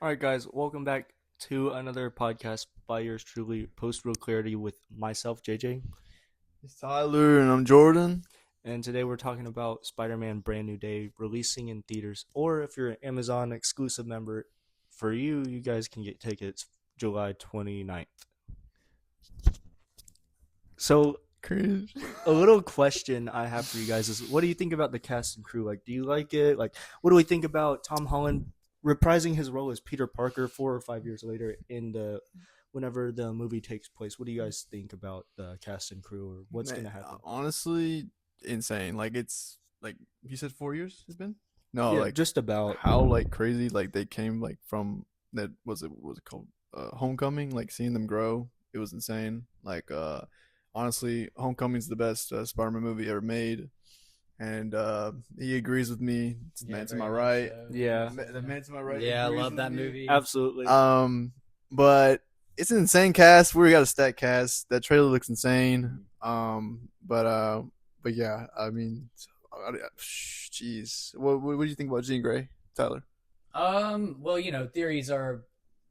All right, guys, welcome back to another podcast by yours truly, Post Real Clarity, with myself, JJ. It's Tyler and I'm Jordan. And today we're talking about Spider Man Brand New Day releasing in theaters. Or if you're an Amazon exclusive member, for you, you guys can get tickets July 29th. So, Cringe. a little question I have for you guys is what do you think about the cast and crew? Like, do you like it? Like, what do we think about Tom Holland reprising his role as Peter Parker 4 or 5 years later in the whenever the movie takes place? What do you guys think about the cast and crew, or what's Man, gonna happen? honestly, insane. Like it's like you said, 4 years it's been. No, Yeah, like just about. how like crazy. Like they came like from that. Was it called Homecoming? Like seeing them grow, it was insane. Like honestly, Homecoming's the best Spider-Man movie ever made. And he agrees with me. It's the man to my right. Yeah, The man to my right. Yeah, I agrees love with that me. movie. absolutely. But it's an insane cast. We got a stat cast. That trailer looks insane. But yeah, I mean, jeez, what do you think about Jean Grey, Tyler? Well, theories are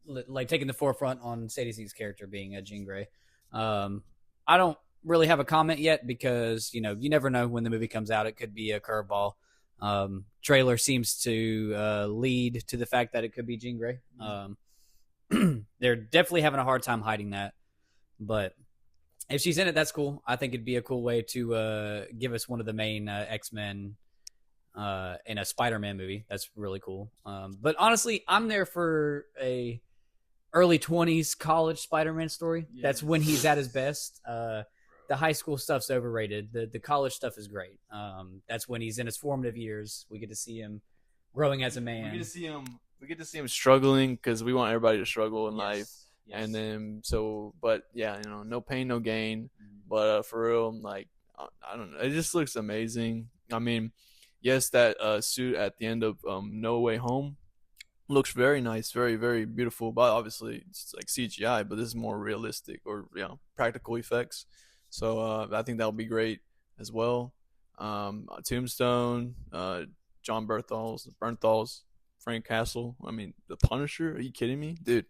like taking the forefront on Sadie Sing's character being a Jean Grey. I don't really have a comment yet because you never know when the movie comes out. It could be a curveball. Trailer seems to lead to the fact that it could be Jean Grey. They're definitely having a hard time hiding that, but if she's in it, that's cool. I think it'd be a cool way to give us one of the main X-Men in a Spider-Man movie. That's really cool. But honestly, I'm there for a early 20s college Spider-Man story. Yes. That's when he's at his best. The high school stuff's overrated. The college stuff is great. That's when he's in his formative years. We get to see him growing as a man. We get to see him struggling because we want everybody to struggle in life. Yes. And then but yeah, no pain, no gain. But for real, like I don't know, it just looks amazing. I mean, yes, that suit at the end of No Way Home looks very nice, very very beautiful. But obviously, it's like CGI, but this is more realistic or practical effects. So I think that'll be great as well. Tombstone, John Bernthal's, Frank Castle. I mean, the Punisher. Are you kidding me, dude?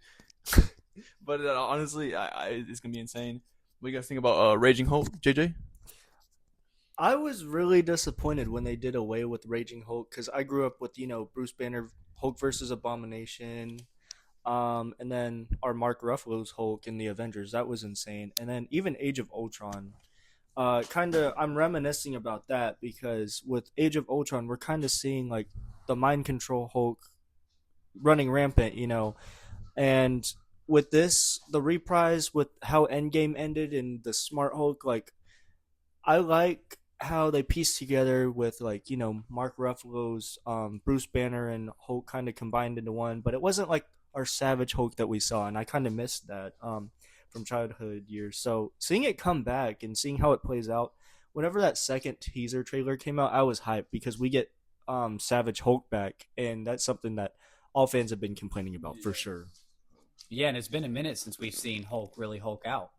But honestly, it's gonna be insane. What do you guys think about Raging Hulk, JJ? I was really disappointed when they did away with Raging Hulk because I grew up with Bruce Banner, Hulk versus Abomination, and then our Mark Ruffalo's Hulk in the Avengers. That was insane. And then even Age of Ultron. I'm reminiscing about that because with Age of Ultron, we're kind of seeing like the mind control Hulk running rampant, and with this, the reprise with how Endgame ended and the Smart Hulk, like I like how they pieced together with like Mark Ruffalo's Bruce Banner and Hulk kind of combined into one, but it wasn't like our Savage Hulk that we saw, and I kind of missed that from childhood years. So seeing it come back and seeing how it plays out, whenever that second teaser trailer came out, I was hyped because we get Savage Hulk back, and that's something that all fans have been complaining about for sure. Yeah, and it's been a minute since we've seen Hulk really Hulk out.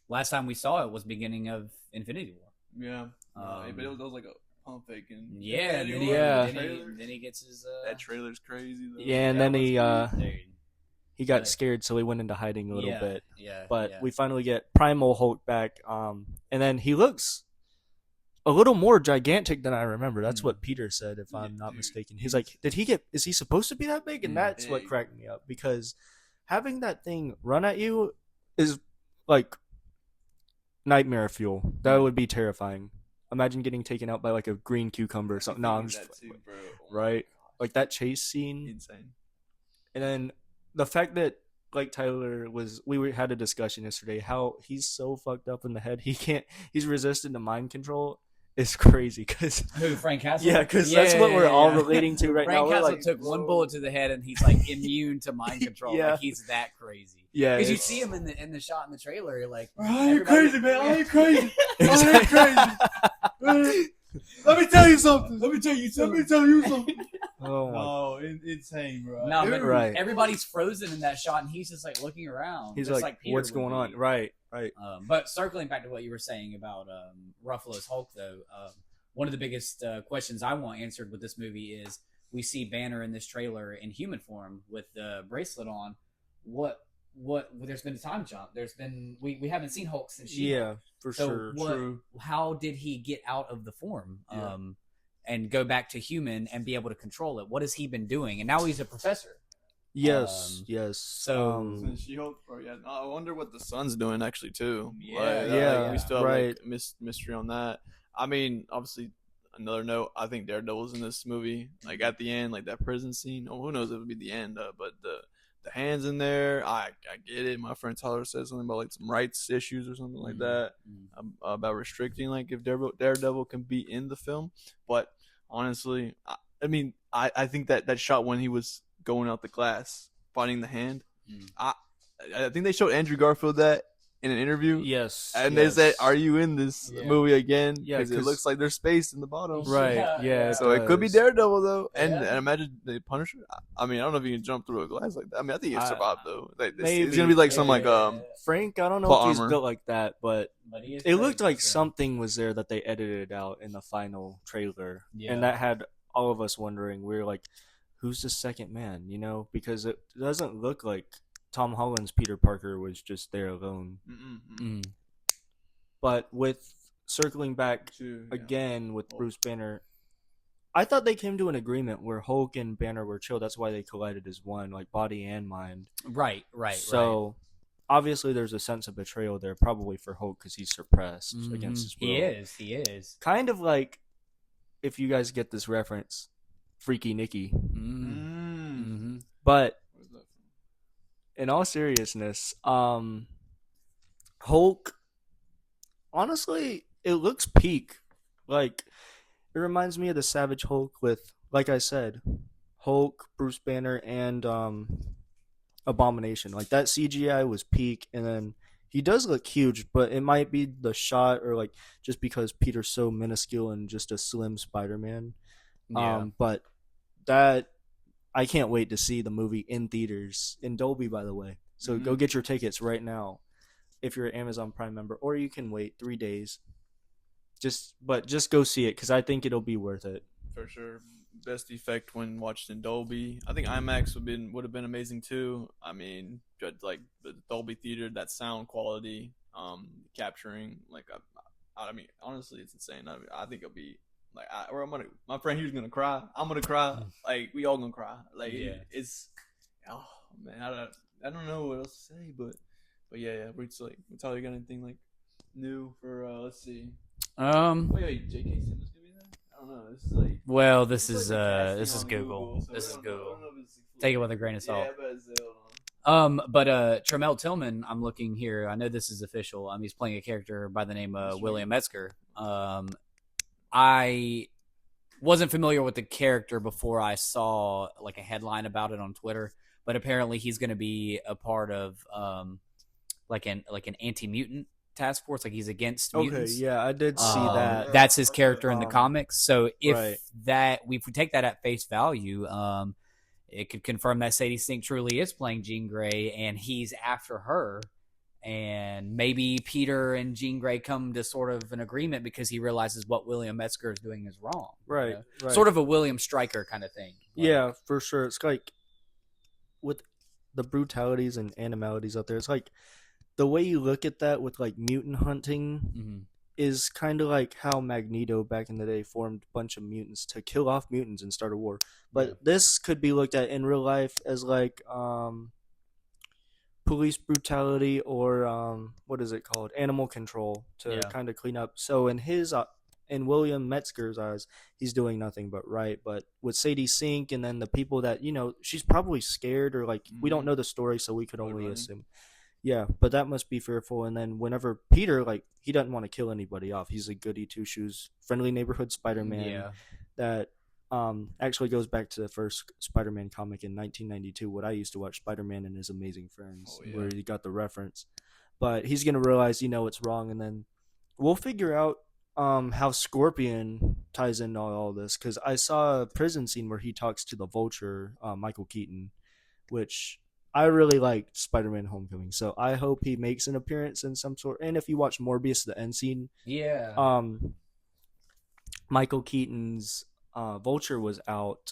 Last time we saw it was beginning of Infinity War. Yeah, but it was like a pump faking. Yeah, then he gets his. That trailer's crazy though. Yeah, and then he got But- scared, so he went into hiding a little bit. Yeah, But yeah. we finally get Primal Hulk back, and then he looks a little more gigantic than I remember. That's what Peter said, if I'm not mistaken. He's like, is he supposed to be that big? And that's what cracked me up, because having that thing run at you is like nightmare fuel. That would be terrifying. Imagine getting taken out by like a green cucumber or something. No, I'm just right. Like that chase scene, Insane. and then the fact that like we had a discussion yesterday how he's so fucked up in the head he's resistant to mind control is crazy because Who, Frank Castle? yeah, because that's what we're all relating to right Frank now. Castle Like, took one bullet to the head and he's like immune to mind control. Yeah. Like he's that crazy. yeah, Because you it's- see him in the shot in the trailer, you're like, I ain't everybody- crazy, man. I ain't crazy. I ain't crazy. Let me tell you something. Let me tell you something. oh my Oh, insane, bro. No, but Right. everybody's frozen in that shot, and he's just like looking around. he's just like Peter what's would going on, be. right. But circling back to what you were saying about Ruffalo's Hulk, though, one of the biggest questions I want answered with this movie is we see Banner in this trailer in human form with the bracelet on. What there's been a time jump. There's been we haven't seen Hulk since She-Hulk. Yeah, for So sure. what? True. How did he get out of the form? Yeah. And go back to human and be able to control it. What has he been doing? And now he's a professor. Yes, yes. so- Since She-Hulk, yeah. I wonder what the Sun's doing actually too. Yeah, we still have right. like mystery on that. I mean, obviously, another note. I think Daredevil's in this movie. Like at the end, like that prison scene. Oh, who knows if it'll be the end? But the hands in there, I get it. My friend Tyler said something about like some rights issues or something like that, about restricting like if Daredevil can be in the film. But honestly, I mean, I think that shot when he was going out the glass fighting the hand, I think they showed Andrew Garfield that in an interview. Yes, And yes. they said, "Are you in this movie again?" Yeah, Because it 'cause- looks like there's space in the bottom. Right. Yeah. So it could be does. Daredevil though, and Yeah. imagine the Punisher. I mean, I don't know if you can jump through a glass like that. I mean, I think you survive though. Like, maybe. it's gonna be like some like Frank, I don't know plot if he's armor. built like that, but he is it looked pretty like good. something was there that they edited out in the final trailer, Yeah. and that had all of us wondering. We were like, "Who's the second man?" You know, because it doesn't look like Tom Holland's Peter Parker was just there alone. But with circling back again with Bruce Banner, I thought they came to an agreement where Hulk and Banner were chill. That's why they collided as one, like body and mind. Right. So obviously there's a sense of betrayal there, probably for Hulk because he's suppressed against his will. He is. Kind of like, if you guys get this reference, Freaky Nicky. But in all seriousness, Hulk, honestly, it looks peak. Like, it reminds me of the Savage Hulk with, like I said, Hulk, Bruce Banner, and Abomination. Like, that CGI was peak, and then he does look huge, but it might be the shot or, like, just because Peter's so minuscule and just a slim Spider-Man. But that, I can't wait to see the movie in theaters, in Dolby, by the way. So go get your tickets right now if you're an Amazon Prime member, or you can wait 3 days. Just go see it because I think it'll be worth it. For sure. Best effect when watched in Dolby. I think IMAX would have been amazing too. I mean, like the Dolby theater, that sound quality, capturing like I mean, honestly, it's insane. I think it'll be like, my friend here's gonna cry. I'm gonna cry. Like we all gonna cry. Like it's, oh man, I don't know what else to say, but yeah. We're just like, Tyler, you got anything like new for let's see. Wait, J.K. Simmons gonna be there? I don't know. This is like. Well, this is Google. Google. So This is I don't Google. know if it's Take it with a grain of salt. Yeah, but hold on. But Tremel Tillman, I'm looking here. I know this is official. He's playing a character by the name of William Metzger. I wasn't familiar with the character before I saw like a headline about it on Twitter, but apparently he's going to be a part of like an anti-mutant task force. Like he's against mutants. Okay, yeah, I did see that. That's his character in the comics. So if Right. if we take that at face value, it could confirm that Sadie Sink truly is playing Jean Grey, and he's after her. And maybe Peter and Jean Grey come to sort of an agreement because he realizes what William Metzger is doing is wrong. Right, you know? right. Sort of a William Stryker kind of thing. Yeah, for sure. It's like with the brutalities and animalities out there, it's like the way you look at that with like mutant hunting is kind of like how Magneto back in the day formed a bunch of mutants to kill off mutants and start a war. But this could be looked at in real life as like police brutality or what is it called? Animal control to kind of clean up. So in William Metzger's eyes, he's doing nothing but right. But with Sadie Sink and then the people that, she's probably scared or like we don't know the story, so we could only assume. Yeah, but that must be fearful. And then whenever Peter, like, he doesn't want to kill anybody off. He's a goody two-shoes, friendly neighborhood Spider-Man that actually goes back to the first Spider-Man comic in 1992, what I used to watch, Spider-Man and His Amazing Friends, where he got the reference. But he's going to realize, it's wrong, and then we'll figure out how Scorpion ties into all this, because I saw a prison scene where he talks to the Vulture, Michael Keaton, which I really liked Spider-Man Homecoming, so I hope he makes an appearance in some sort. And if you watch Morbius, the end scene, Michael Keaton's Vulture was out,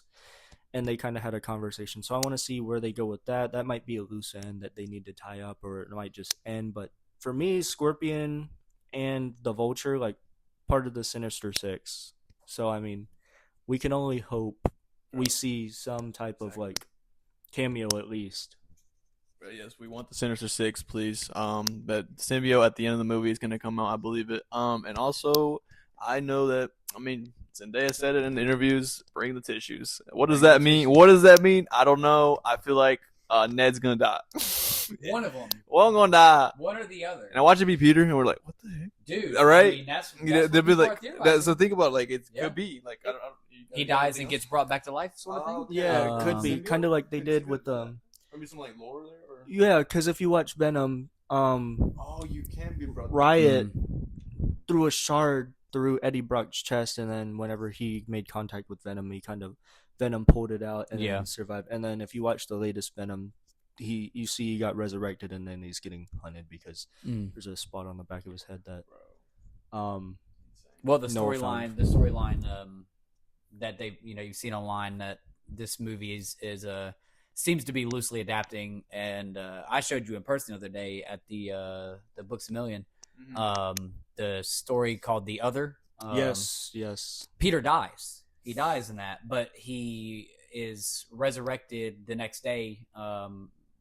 and they kind of had a conversation. So I want to see where they go with that. That might be a loose end that they need to tie up, or it might just end. But for me, Scorpion and the Vulture, like part of the Sinister Six. So I mean, we can only hope we see some type of like cameo at least. But yes, we want the Sinister Six, please. That symbiote at the end of the movie is gonna come out. I believe it. And also, I know that. I mean, Zendaya said it in the interviews. Bring the tissues. What does that mean? What does that mean? I don't know. I feel like Ned's gonna die. One of them. One gonna die. One or the other. And I watch it be Peter, and we're like, what the heck? Dude. All right. I mean, that's They'll be like, so think about it, like it could be like I don't, he dies and gets brought back to life, sort of thing. Yeah, it could be kind of like they did with maybe some like lore there. Or? Yeah, because if you watch Venom, Oh, you can be brought. Riot threw a shard through Eddie Brock's chest, and then whenever he made contact with Venom, he kind of Venom pulled it out and then survived. And then if you watch the latest Venom, you see he got resurrected, and then he's getting hunted because there's a spot on the back of his head that well, the storyline that they you've seen online that this movie is seems to be loosely adapting, and I showed you in person the other day at the Books a Million. The story called The Other. Yes. Peter dies. He dies in that, but he is resurrected the next day.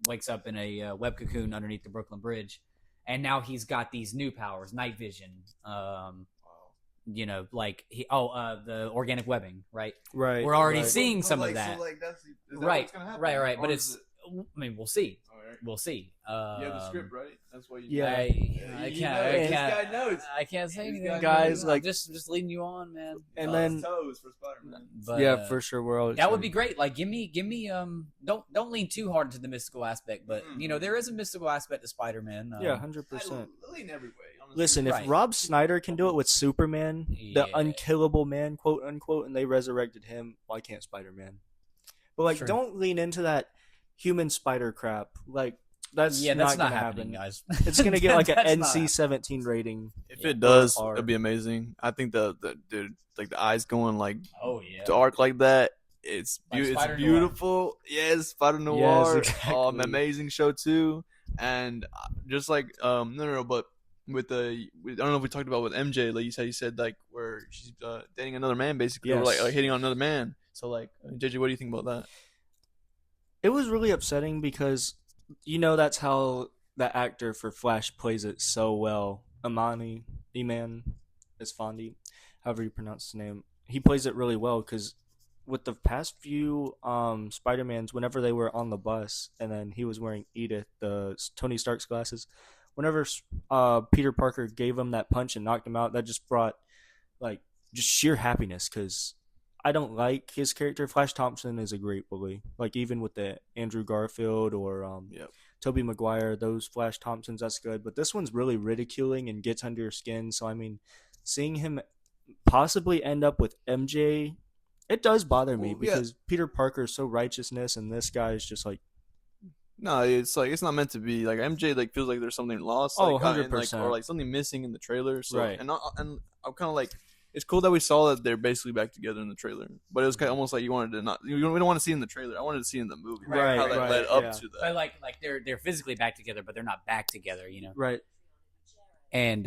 Wakes up in a web cocoon underneath the Brooklyn Bridge, and now he's got these new powers: night vision. Like the organic webbing, right? Right. We're already seeing some of that. So like is that Right. What's gonna happen? Right. Or But is I mean, we'll see. All right. We'll see. You have the script, right? That's why you. Yeah. I This can't. guy knows. I can't say This anything, guy knows. I'm Like- just leading you on, man. And then Toes for Spider-Man. But, yeah, for sure, we're all that would be great. Like, give me. Don't lean too hard into the mystical aspect, but there is a mystical aspect to Spider-Man. Yeah, 100%. Lean every way. Honestly. Listen, if Right. Rob Snyder can do it with Superman, Yeah. the unkillable man, quote unquote, and they resurrected him, why can't Spider-Man? But like, Sure. don't lean into that human spider crap. Like, that's that's not not gonna happening, happen. guys. It's gonna get like an That's not NC-17 rating. If it does, Or- it'd be amazing. I think the dude, like the eyes going like Oh yeah. dark like that. It's Like it's Spider Noir. beautiful. Yes, Spider Noir. exactly. Amazing show too. And just like no, but with I don't know if we talked about with MJ. Like you said like where she's dating another man basically, or Yes. like hitting on another man. So like JJ, what do you think about that? It was really upsetting because that's how the actor for Flash plays it so well. Iman Esfandi, however you pronounce his name. He plays it really well because with the past few Spider-Mans, whenever they were on the bus and then he was wearing Edith, the Tony Stark's glasses, whenever Peter Parker gave him that punch and knocked him out, that just brought like just sheer happiness because I don't like his character. Flash Thompson is a great bully. Like even with the Andrew Garfield or Tobey Maguire, those Flash Thompsons, that's good. But this one's really ridiculing and gets under your skin. So I mean, seeing him possibly end up with MJ, it does bother me because Peter Parker is so righteousness, and this guy is just like. No, it's like it's not meant to be. Like MJ, like feels like there's something lost. Oh, like, 100%. or like something missing in the trailer. So, Right. And I'm kind of like, it's cool that we saw that they're basically back together in the trailer. But it was kind of almost like you wanted to not. We don't want to see it in the trailer. I wanted to see it in the movie. Right, How that right, led up yeah. to that. But like they're physically back together, but they're not back together, Right. And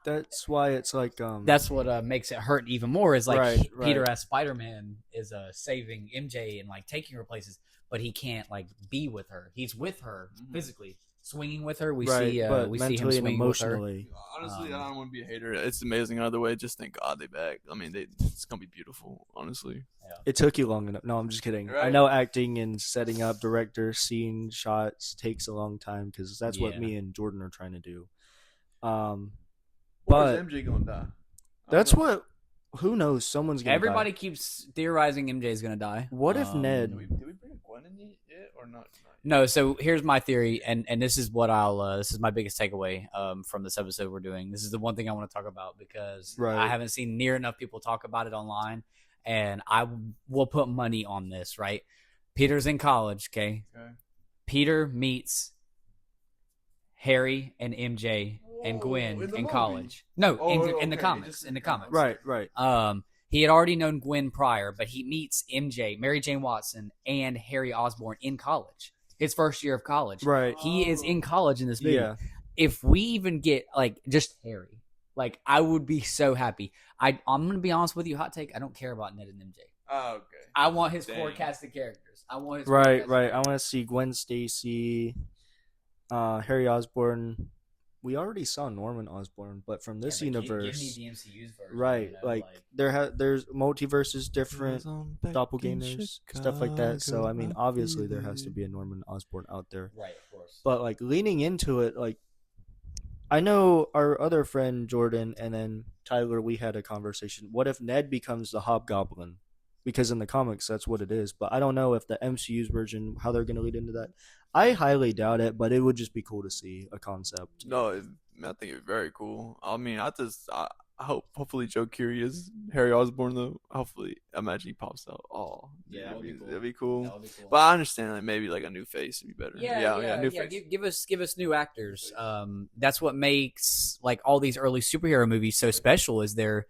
That's why it's like that's what makes it hurt even more. Is like Right, Peter right. as Spider-Man is saving MJ and like taking her places, but he can't like be with her. He's with her physically, swinging with her. We right, see but we see him mentally and swinging with her. emotionally. Honestly, I don't want to be a hater. It's amazing either way. Just thank God they back. I mean, it's gonna be beautiful. Honestly. It took you long enough. No, I'm just kidding. I Right. know acting and setting up director scene shots takes a long time because that's what Yeah. me and Jordan are trying to do. Where's But MJ gonna die? that's what. Who knows? Someone's gonna. Everybody Die. keeps theorizing MJ's gonna die. What if Ned? Did we bring Gwen in yet or not? No, so here's my theory, and this is what this is my biggest takeaway from this episode we're doing. This is the one thing I want to talk about because Right. I haven't seen near enough people talk about it online, and I will put money on this, right? Peter's in college, okay? Peter meets Harry and MJ and Whoa, Gwen in the in movie? college. No, Oh, in the okay, comics. just In the comics. Right. Um, He had already known Gwen prior, but he meets MJ, Mary Jane Watson, and Harry Osborn in college. His first year of college. Right. He is in college in this movie. Yeah. If we even get like just Harry, like I would be so happy. I'm gonna be honest with you, hot take. I don't care about Ned and MJ. Oh, okay. I want his core Dang. cast of characters. I want his Right. I want to see Gwen Stacy, Harry Osborn. We already saw Norman Osborn, but from this universe, Give me the MCU's version, right? you know, Like there's multiverses, different Back in doppelgangers, stuff like that. So I mean, Chicago, obviously there has to be a Norman Osborn out there. right, of course. But like leaning into it, like I know our other friend Jordan and then Tyler, we had a conversation. What if Ned becomes the Hobgoblin? Because in the comics, that's what it is. But I don't know if the MCU's version, how they're going to lead into that. I highly doubt it, but it would just be cool to see a concept. No, I think it's very cool. I mean, I hopefully Joe Keery is Harry Osborn though. Hopefully, I imagine he pops out. Oh, Yeah, that would be cool. That'd be cool. That would be cool. But I understand like maybe like a new face would be better. New face. Give us new actors. That's what makes like all these early superhero movies so special. Is there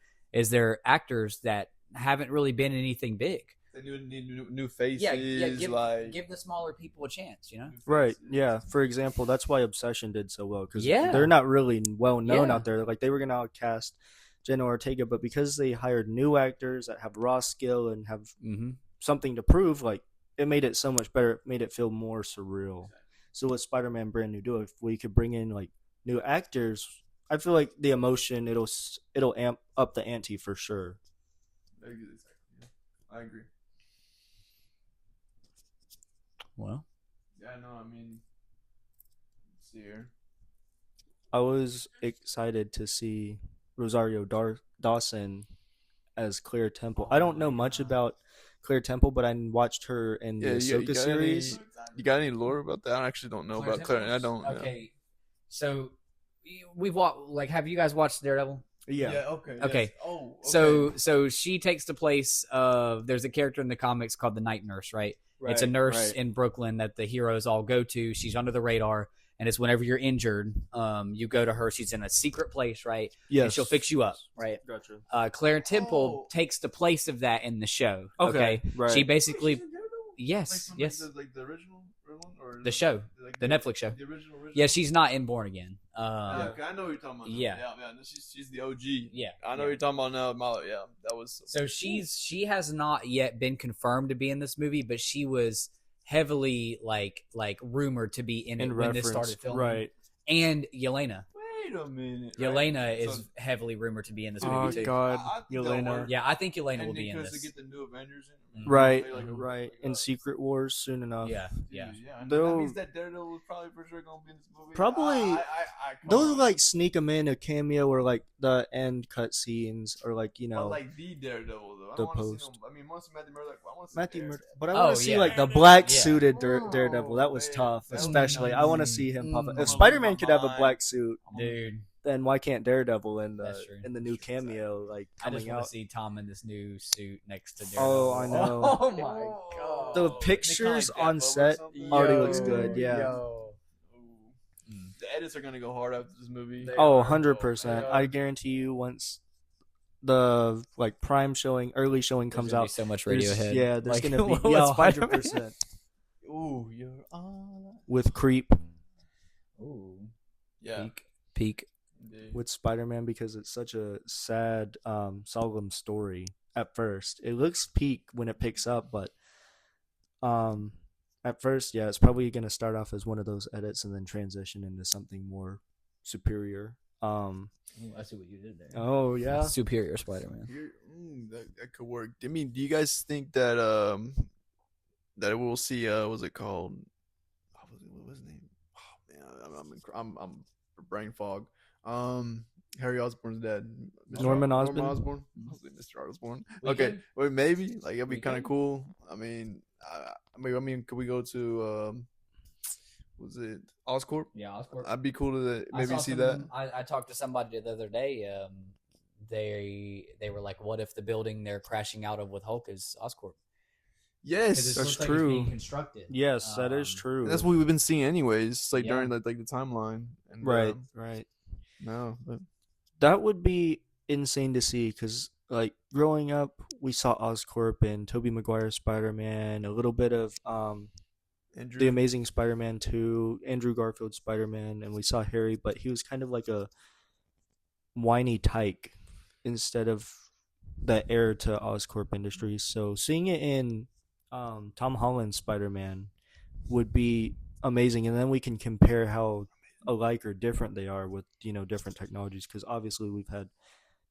actors that haven't really been in anything big. They need new faces. Give the smaller people a chance, you know? Right. Yeah. For example, that's why Obsession did so well because Yeah. they're not really well known Yeah. out there. Like they were gonna cast Jenna Ortega, but because they hired new actors that have raw skill and have something to prove, like it made it so much better. It made it feel more surreal. So with Spider-Man Brand New Do, if we could bring in like new actors, I feel like the emotion it'll amp up the ante for sure. I agree. Well, yeah, no, I mean, let's see here. I was excited to see Rosario Dawson as Claire Temple. I don't know much about Claire Temple, but I watched her in the Ahsoka series. You got any lore about that? I actually don't know about Claire. I don't. Okay, so we've watched. Like, have you guys watched Daredevil? Yeah. Okay. Okay. Yes. Oh. Okay. So she takes the place of. There's a character in the comics called the Night Nurse, right? It's a nurse in Brooklyn that the heroes all go to. She's under the radar, and it's whenever you're injured, you go to her. She's in a secret place, right? Yes. And she'll fix you up, right? Gotcha. Claire Temple takes the place of that in the show. Okay, right. She basically, yes. Like the original one or The show, like the Netflix show. The original. Yeah, she's not in Born Again. Okay, I know what you're talking about. Yeah. She's the OG. Yeah, I know what you're talking about now. Yeah, that was. So she has not yet been confirmed to be in this movie, but she was heavily like rumored to be in it when this started filming. Right. And Yelena. Wait a minute. Yelena is heavily rumored to be in this movie too. God, I think Yelena. they'll work. Yeah, I think Yelena And will be in because this. they get the new Avengers in. Right. Like In Secret Wars soon enough. Yeah. And They'll- that means that Daredevil was probably for sure gonna be in this movie. Probably- come Those on. like sneak them in a cameo or like the end cut scenes or like But like the Daredevil though. I the don't want to see post. no. I mean, I want to see Matthew Murdock. I want to see Matthew Daredevil. Murdock. But I Oh, want to see yeah. like the black Yeah. suited Daredevil. That was man. tough, That would be especially. I want to nice. see him pop up. Mm. If Spider-Man could have a black suit, Dude, then why can't Daredevil That's true. in the new cameo like I just coming want out? to see Tom in this new suit next to Daredevil. Oh, I know. Oh my god. The pictures on set already looks good. Yeah. Yo. The edits are gonna go hard after this movie. Oh, 100%. I guarantee you once the like prime showing, early showing There's comes gonna be out. so much there's- Radiohead. Yeah, there's Like, gonna be with yeah, Spider-Man. 100% Ooh, you're all. with Creep Ooh. Yeah. Peak. Indeed. with Spider-Man because it's such a sad, solemn story. At first, it looks peak when it picks up, but at first, yeah, it's probably gonna start off as one of those edits and then transition into something more superior. Ooh, I see what you did there. Oh yeah, Superior Spider-Man. That could work. I mean, do you guys think that that we'll see what's it called? What was his name? Oh man, I'm brain fog. Harry Osborn's dead. Norman Osborn? Osborn. Mr. Osborn. We Okay, could. wait, maybe like it'd be We kind of could. cool. I mean, could we go to was it Oscorp? Yeah, Oscorp. I'd be cool to I maybe saw see some- that. I talked to somebody the other day. They were like, "What if the building they're crashing out of with Hulk is Oscorp?" 'Cause Yes, it that's looks like it's true. being constructed. yes, that is Um, true. that's what we've been seeing anyways. Like Yeah. during like the timeline. And, right, right. No, but That would be insane to see because like growing up, we saw Oscorp and Tobey Maguire's Spider-Man, a little bit of Andrew. The Amazing Spider-Man 2, Andrew Garfield's Spider-Man, and we saw Harry, but he was kind of like a whiny tyke instead of the heir to Oscorp Industries. So seeing it in Tom Holland's Spider-Man would be amazing, and then we can compare how alike or different they are with different technologies. Because obviously we've had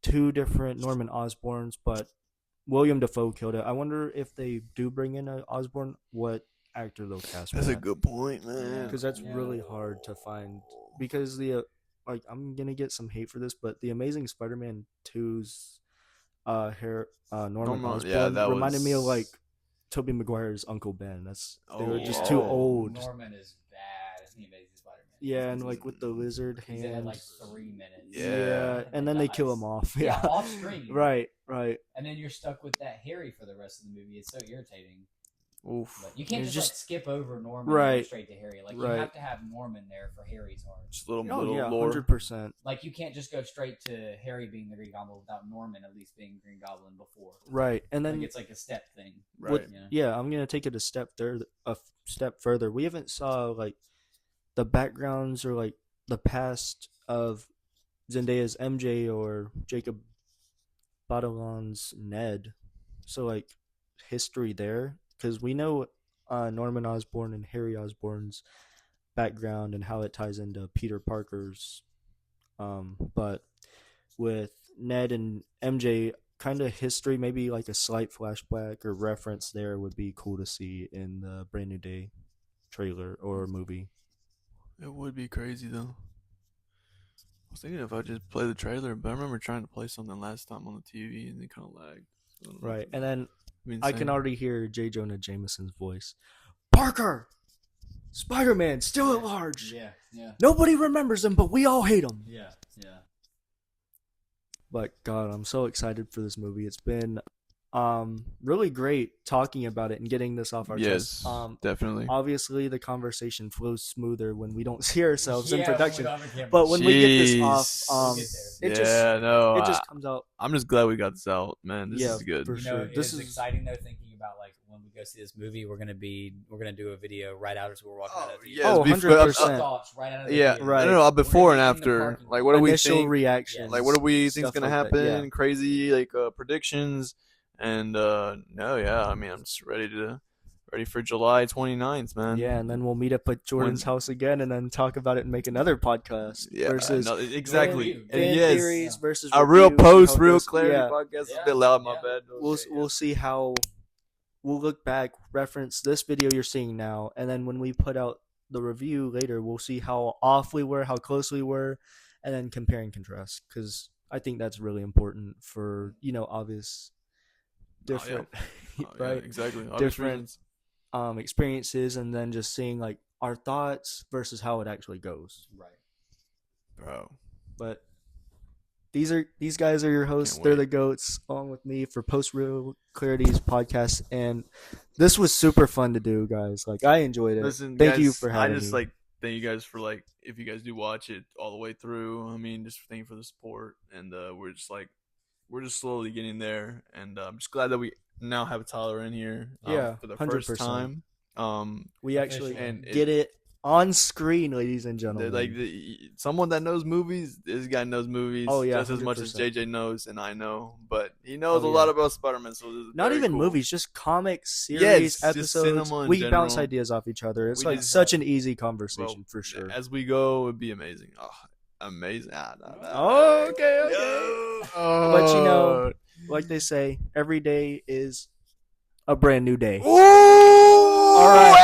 two different Norman Osborns, but William Dafoe killed it. I wonder if they do bring in an Osborn, what actor they'll cast for That's a that. good point, man. Because that's really hard to find. Because like I'm gonna get some hate for this, but the Amazing Spider-Man 2's Norman Osborn that reminded me of was- like Tobey Maguire's Uncle Ben. They were just Oh. too old. Norman is bad. He Amazing Spider-Man. Yeah, and like with the lizard He's in it like hands. 3 minutes. Yeah. And then they kill him off. Yeah, Yeah, off screen. right. And then you're stuck with that Harry for the rest of the movie. It's so irritating. Oof. But you can't It's just, just- skip over Norman and Right. go straight to Harry. Like you Right. have to have Norman there for Harry's arc. Just a little, Oh little yeah, lore. 100%. Like you can't just go straight to Harry being the Green Goblin without Norman at least being Green Goblin before. Right, and Like then it's like a step thing. Right. What- Yeah. yeah, I'm gonna take it a step further. We haven't saw like the backgrounds or like the past of Zendaya's MJ or Jacob Batalon's Ned. So like history there, because we know Norman Osborn and Harry Osborn's background and how it ties into Peter Parker's. But with Ned and MJ, kind of history, maybe like a slight flashback or reference there would be cool to see in the Brand New Day trailer or movie. It would be crazy though. I was thinking if I just play the trailer, but I remember trying to play something last time on the TV and it kind of lagged. So I don't know Right, if and then it'd be I can insane. already hear J. Jonah Jameson's voice. Parker, Spider-Man, still at large. Yeah. Nobody remembers him, but we all hate him. Yeah. But God, I'm so excited for this movie. It's been really great talking about it and getting this off our Yes, chest. definitely. Obviously, the conversation flows smoother when we don't see ourselves in Yeah, production. when we don't have a camera. But when we get this Jeez. off, We'll get there. it just comes out. I'm just glad we got this out, man. This Yeah, is good. for You sure. know, This it's is exciting though. Thinking about like when we go see this movie, we're gonna do a video right out as we're walking out of the theater. Oh, before- 100%. Thoughts right out of the Yeah, theater. right. No, before and We're gonna be in the after. parking Like, lot. what do we initial think? reactions. Like, what do we think's stuff gonna like that, happen? yeah. Crazy, like predictions. And no, yeah. I mean, I'm just ready for July 29th, man. Yeah, and then we'll meet up at Jordan's house again, and then talk about it and make another podcast. Yeah, versus no, exactly. Fan fan Yes. theories versus A real reviews, post, how real this- clarity yeah. podcast. It's Yeah, a bit loud, my yeah. bad. We'll see how we'll look back, reference this video you're seeing now, and then when we put out the review later, we'll see how off we were, how close we were, and then compare and contrast. Because I think that's really important for obvious different, right? Exactly. Obvious Different reasons. experiences, and then just seeing like our thoughts versus how it actually goes. Right. Bro. But these guys are your hosts. Can't They're wait. the goats, along with me for Post Real Clarity's podcast, and this was super fun to do, guys. Like I enjoyed it. Listen, Thank guys, you for having I just me. thank you guys for if you guys do watch it all the way through. I mean, just thank you for the support, and we're just slowly getting there, and I'm just glad that we now have Tyler in here. Yeah, for the first 100%. time. We actually Officially. And get it on screen, ladies and gentlemen. Someone that knows movies. This guy knows movies. Oh, yeah, just as much as 100%. JJ knows, and I know, but he knows Oh, a yeah. lot about Spider-Man. So this is Not very even cool. movies, just comics, Yeah, series, it's just episodes. cinema in We bounce general. ideas off each other. It's We like just- such an easy conversation Well, for sure. As we go, it'd be amazing. Oh, amazing. Oh, okay. Yo. But like they say, every day is a brand new day. Ooh! All right.